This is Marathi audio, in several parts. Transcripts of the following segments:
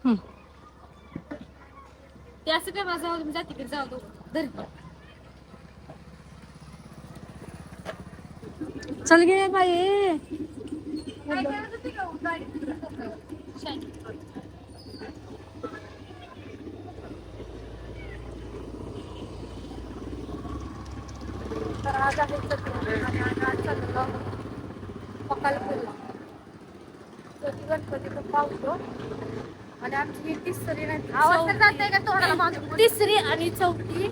ते असं काय माझा तुम्ही जाते की जाऊ दो धर चल गे बाई तर आज आहे आणि आज चाललो पकालपूरला गणपतीचं पावतो आणि आमची ही तिसरी नाही आवाज तर जाते का तोंडाला माझं तिसरी आणि चौथी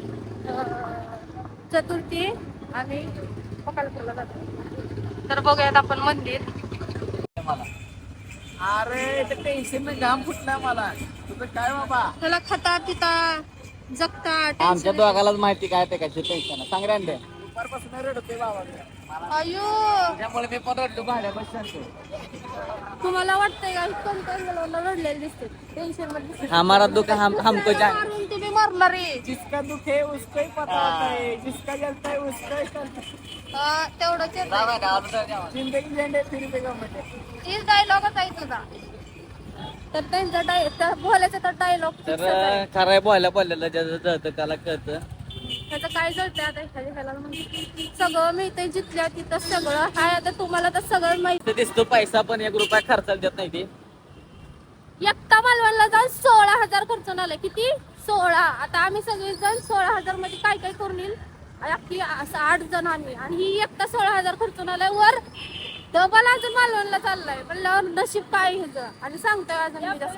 चतुर्थी आणि पकालपूरला जातो तर बघूयात आपण मंदिर अरे ते टेन्शन नाही घाम फुटला मला तुझं काय बाबा त्याला खाता पिता जगता आमच्या दोघालाच माहिती काय ते कशी टेन्शन सांग रे दुपारपासून रडते बाबा अयो त्यामुळे मी पण रडलो भाड्या बसतो तुम्हाला वाटतंय का कोण रडलेले दिसते टेन्शन मध्ये हमारा दुख हमको मारून तुम्ही मरला रे जिसका दुख है उसको ही पता होता है जिसका जलता है उसको ही तेवढंच जिंदगी झंडे फिर पे गमटे तीच डायलॉगच आहे तुझा तर त्यांचा बोलायचा तर डायलॉग तर खरंय बोललेलं ज्याचं जळतं त्याला कळतं त्याचं काय जळतंय आता एखाद्या ह्याला म्हणजे सगळं मिळतंय जिथल्या तिथं सगळं हाय आता तुम्हाला तर सगळं माहिती दिसतो पैसा पण 1 रुपया खर्चाला देत नाही ते एकटा मालवणला जाऊन 16,000 खर्च आलाय किती 16 आता आम्ही सगळे जण 16,000 मध्ये काय काय करून येईल अख्खी 8 जण आम्ही आणि ही एकटा 16,000 खर्च आलाय वर डबल अजून मालवणला चाललाय म्हणल्यावर नशीब काय ह्याचं आणि सांगतोय अजून मी जास्त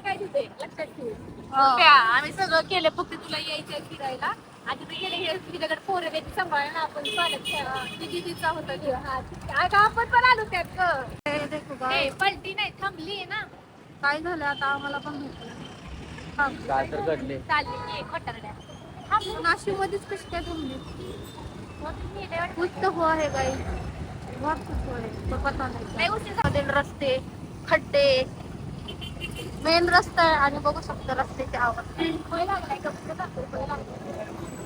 काय तिथे लक्षात ठेव आम्ही सगळं केलं फक्त तुला यायचं फिरायला आणि तुम्ही गेले हे तुझ्याकडे पोरं द्यायची सांभाळायला आपण चालत दिदीचा होता आपण पण आलो त्यात पलटी नाही थांबली ना काय झालं आता आम्हाला पण काय तर घडले चालली खोटारड्या नाशिक मध्येच कशी काय थांबली उच्च हो आहे काही पता नाही रस्ते खड्डे मेन रस्ता आहे आणि बघू शकतो रस्त्याची आवाज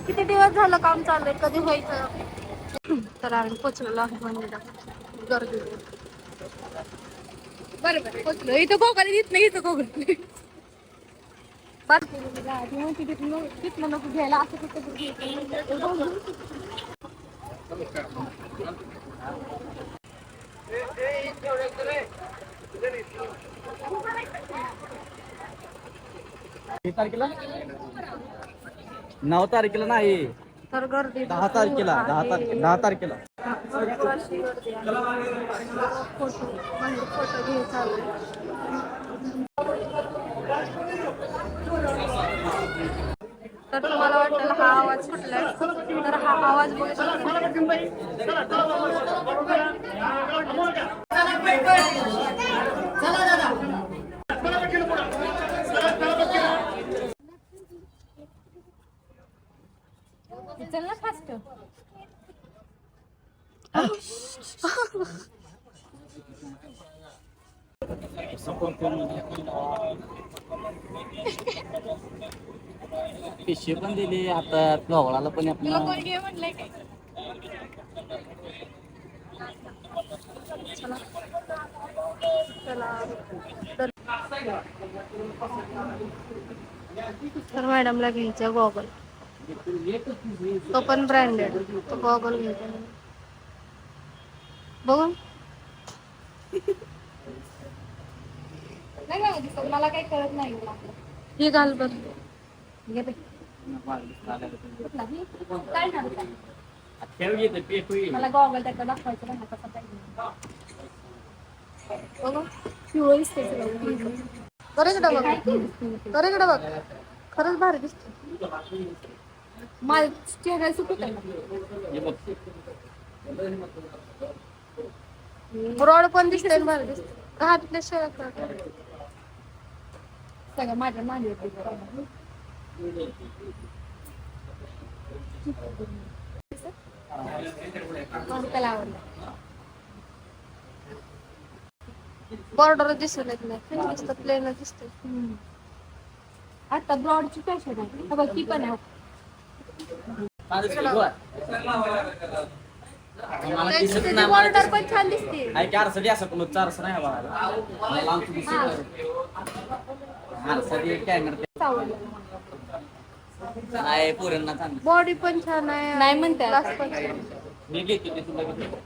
किती दिवस झालं काम चालू आहे कधी व्हायचं तर आम्ही पोचलेलो आहे मंदिरात गर्दी बरोबर पोचलो इथं कोकण येत नाही इथं कोकण तिथलं नको घ्यायला असं कुठं तारखेला 9 तारखेला नाही तर गर्दी 10 तारखेला 10 तारखेला फोटो घ्यायचा तर तुम्हाला वाटेल हा आवाज कुठलाय तर हा आवाज बघू चल ना फास्ट पिशवी पण दिली आता गवळाला पण आपल्याला कोण घे म्हणलंय काय चला तर मॅडमला घ्यायचा गॉगल तो पण ब्रँडेड तो गॉगल घ्यायचा बघून मला काही कळत नाही हे घाल बघ मला गॉगल त्याकडे दाखवायचं नाही कसं पाहिजे बघ बघ खरंच भारी दिसत माझ चेहरा सुटत ब्रॉड पण दिसते भारी दिसत घातल्याशिवाय सगळं माझ्या मांडी त्याला आवडलं बॉर्डर दिसत नाही नुसतं प्लेन दिसत आता ब्रॉडची फॅशन आहे बघ ती पण आहे बॉर्डर पण छान दिसते माणसाची कॅमेरा नाही पोरांना चांगलं बॉडी पण छान आहे नाही म्हणते ग्लास पण छान. मी घेतो ते तुला घेतो